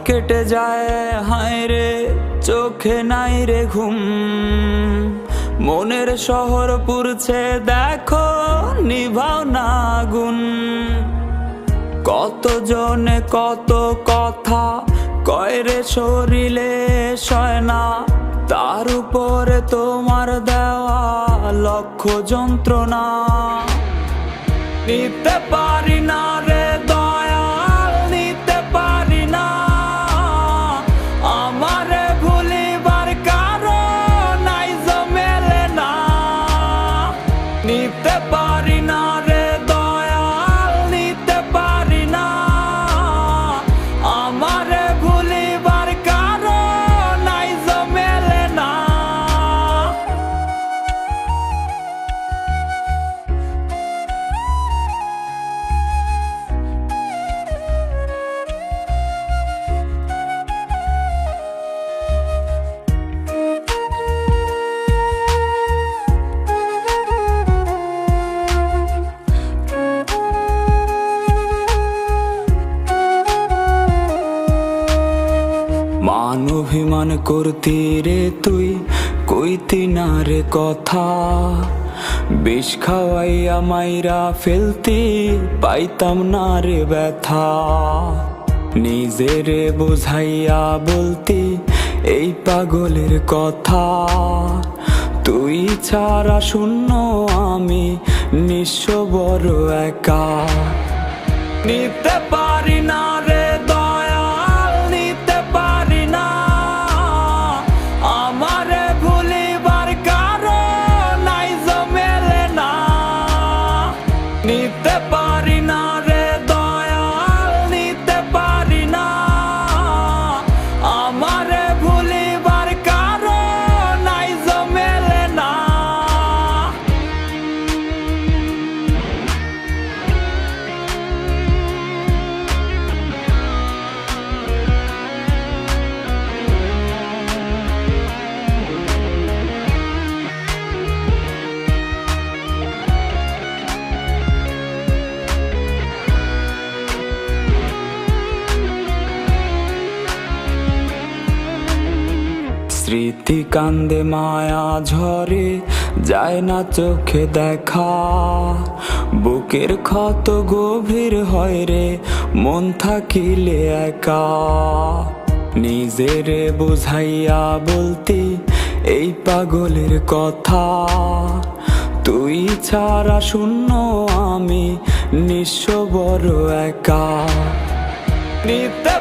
কেটে যায় হায় রে, চোখে নাই রে ঘুম। মনের শহর পুরছে দেখো, নিভাও না আগুন। কত জনে কত কথা কয় রে, শরীরে সয় না। তার উপরে তোমার দেওয়া লক্ষ যন্ত্রণা। নিতে পারি না রে দয়াল, নিতে পারি না। আমারে ভুলিবার কারণ আইজ মেলে না। নিতে পারি না রে দয়াল, নিতে পারি না। আমারে ভুলিবার কারণ আইজ মেলে না। মান অভিমান করতি রে তুই, কইতি না রে কথা। বিষ খাওয়াইয়া মাইরা ফেলতি, পাইতাম না রে ব্যথা। নিজেরে বুঝাইয়া বলতি এই পাগলের কথা। তুই ছাড়া শূন্য আমি, নিঃস্ব বড় একা। নিতে পারি না রে দয়াল, নিতে পারি না। আমারে ভুলিবার কারণ আইজ মেলে না। নিতে পারি না রে দয়াল, নিতে পারি না। আমারে ভুলিবার কারণ আইজ মেলে না। স্মৃতি কান্দে মায়া ঝরে, যায় না চোখে দেখা। বুকের ক্ষত গভীর হয় রে, মন থাকিলে একা। নিজেরে বুঝাইয়া বলতি এই পাগলের কথা। তুই ছাড়া শূন্য আমি, নিঃস্ব বড় একা। নিতে